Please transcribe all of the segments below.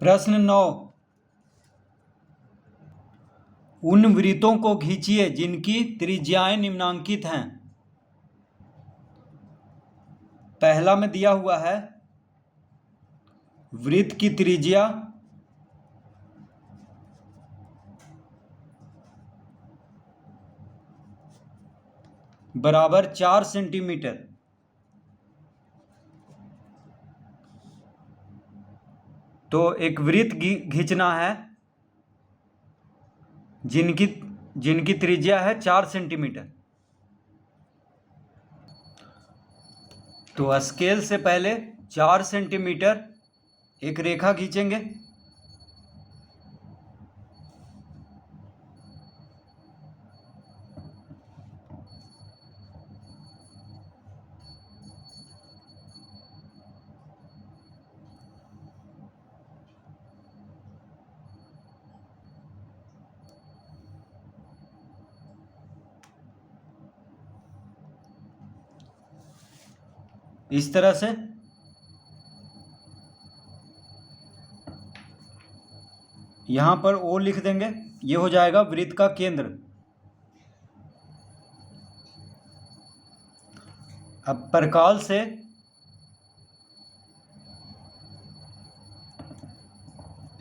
प्रश्न 9, उन वृत्तों को खींचिए जिनकी त्रिज्याएं निम्नांकित हैं। पहला में दिया हुआ है वृत्त की त्रिज्या बराबर 4 सेंटीमीटर। तो एक वृत्त खींचना है जिनकी त्रिज्या है 4 सेंटीमीटर। तो स्केल से पहले 4 सेंटीमीटर एक रेखा खींचेंगे। इस तरह से यहां पर O लिख देंगे, ये हो जाएगा वृत्त का केंद्र। अब परकाल से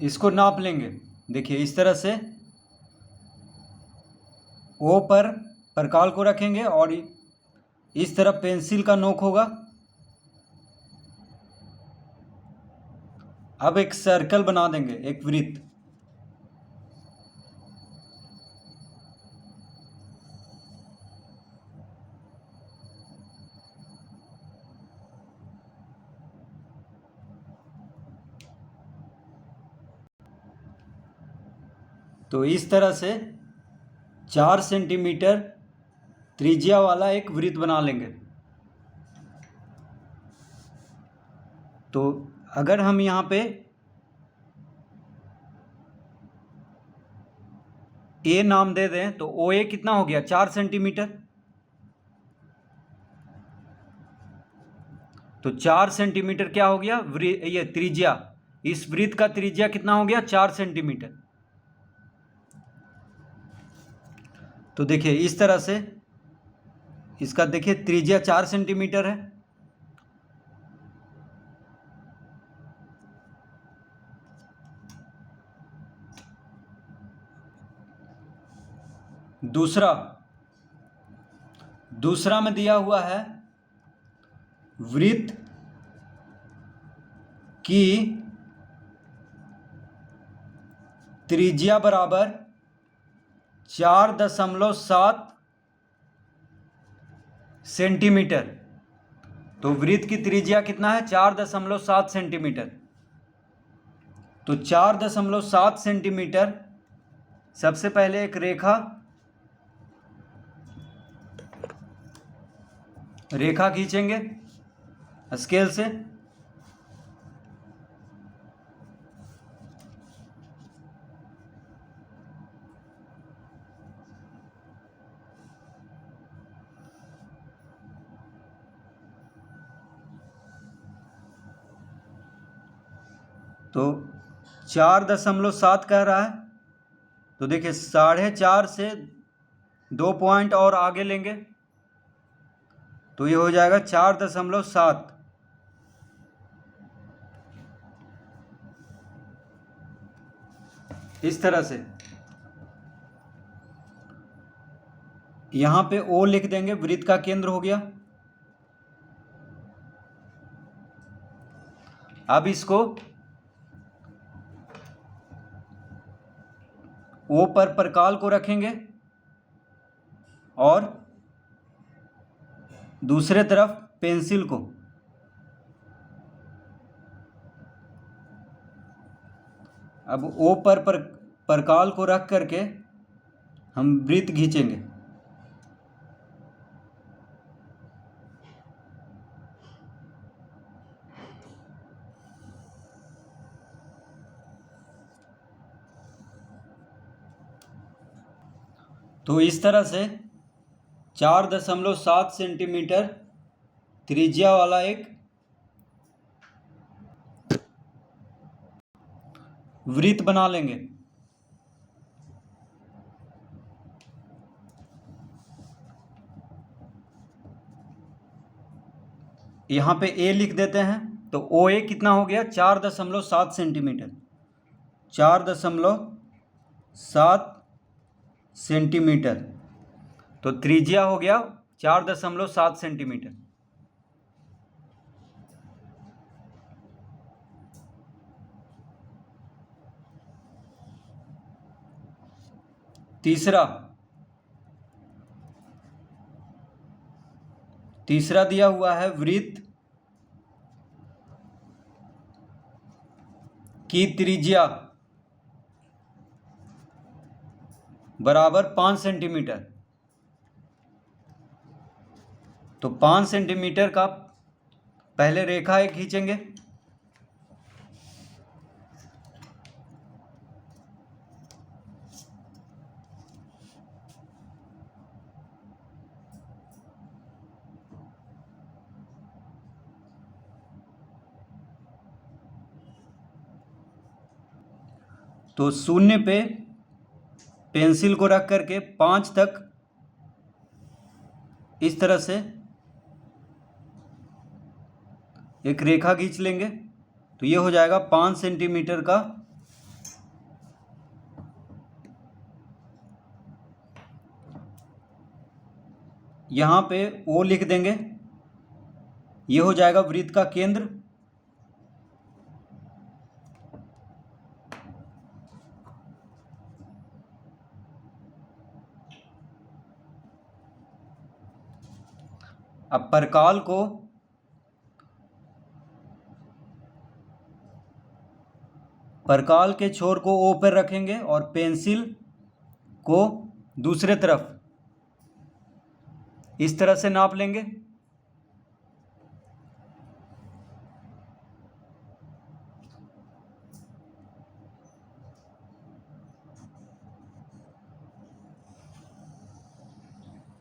इसको नाप लेंगे। देखिए इस तरह से O पर परकाल को रखेंगे और इस तरफ पेंसिल का नोक होगा। अब एक सर्कल बना देंगे, एक वृत्त। तो इस तरह से 4 सेंटीमीटर त्रिज्या वाला एक वृत्त बना लेंगे। तो अगर हम यहाँ पे A नाम दे दें तो OA कितना हो गया? 4 सेंटीमीटर। तो 4 सेंटीमीटर क्या हो गया? ये त्रिज्या, इस वृत्त का त्रिज्या कितना हो गया? 4 सेंटीमीटर। तो देखिए इस तरह से इसका देखिए त्रिज्या 4 सेंटीमीटर है। दूसरा में दिया हुआ है वृत्त की त्रिज्या बराबर 4.7 सेंटीमीटर। तो वृत्त की त्रिज्या कितना है? 4.7 सेंटीमीटर। तो 4.7 सेंटीमीटर सबसे पहले एक रेखा खींचेंगे स्केल से। तो 4.7 कह रहा है, तो देखिए 4.5 से 2 पॉइंट और आगे लेंगे तो ये हो जाएगा 4.7। इस तरह से यहां पे O लिख देंगे, वृत्त का केंद्र हो गया। अब इसको O पर परकाल को रखेंगे और दूसरे तरफ पेंसिल को। अब O पर परकाल को रख करके हम वृत्त खींचेंगे। तो इस तरह से 4.7 सेंटीमीटर त्रिज्या वाला एक वृत्त बना लेंगे। यहाँ पे ए लिख देते हैं, तो ओ ए कितना हो गया 4.7 सेंटीमीटर, 4.7 सेंटीमीटर। तो त्रिज्या हो गया 4.7 सेंटीमीटर। तीसरा दिया हुआ है वृत्त की त्रिज्या बराबर 5 सेंटीमीटर। तो 5 सेंटीमीटर का पहले रेखा एक खींचेंगे। तो 0 पे पेंसिल को रख करके 5 तक इस तरह से एक रेखा खींच लेंगे। तो ये हो जाएगा 5 सेंटीमीटर का यहाँ पे ओ लिख देंगे। ये हो जाएगा वृत्त का केंद्र। अब परकाल के छोर को ओ पर रखेंगे और पेंसिल को दूसरे तरफ इस तरह से नाप लेंगे।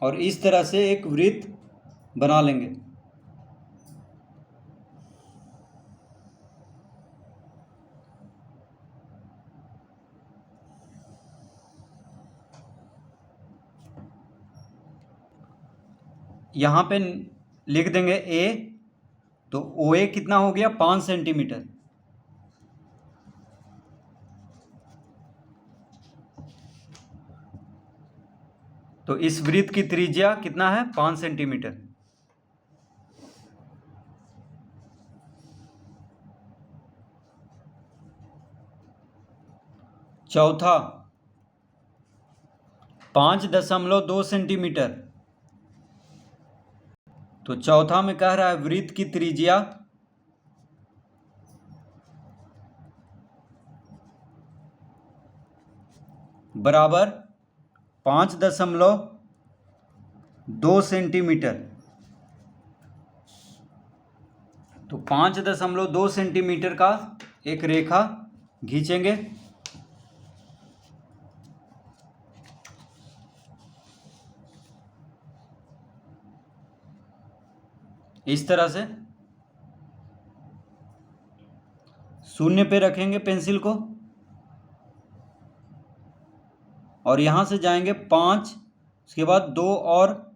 और इस तरह से एक वृत्त बना लेंगे। यहाँ पे लिख देंगे ए, तो ओ ए कितना हो गया 5 सेंटीमीटर। तो इस वृत्त की त्रिज्या कितना है 5 सेंटीमीटर। चौथा 5.2 सेंटीमीटर। तो चौथा में कह रहा है वृत्त की त्रिज्या बराबर 5.2 सेंटीमीटर। तो 5.2 सेंटीमीटर का एक रेखा खींचेंगे। इस तरह से 0 पे रखेंगे पेंसिल को और यहाँ से जाएंगे 5, उसके बाद 2 और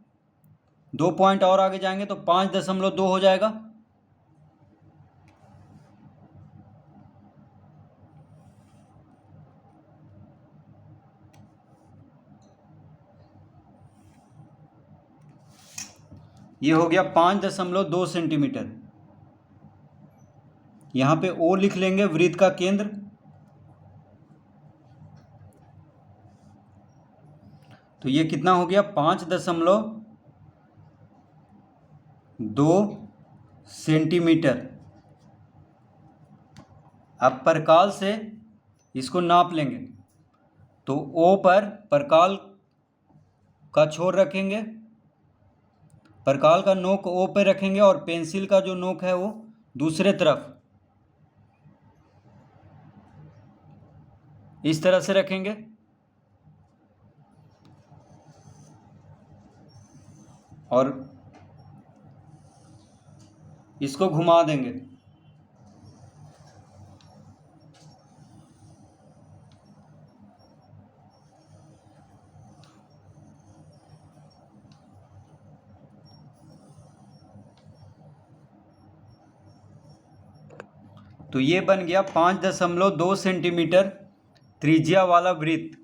2 पॉइंट और आगे जाएंगे तो 5.2 हो जाएगा। ये हो गया 5.2 सेंटीमीटर। यहाँ पे ओ लिख लेंगे वृत्त का केंद्र। तो ये कितना हो गया 5.2 सेंटीमीटर। अब परकाल से इसको नाप लेंगे। तो ओ पर परकाल का छोर रखेंगे, परकाल का नोक ओ पे रखेंगे और पेंसिल का जो नोक है वो दूसरे तरफ इस तरह से रखेंगे। और इसको घुमा देंगे। तो ये बन गया 5.2 सेंटीमीटर त्रिज्या वाला वृत्त।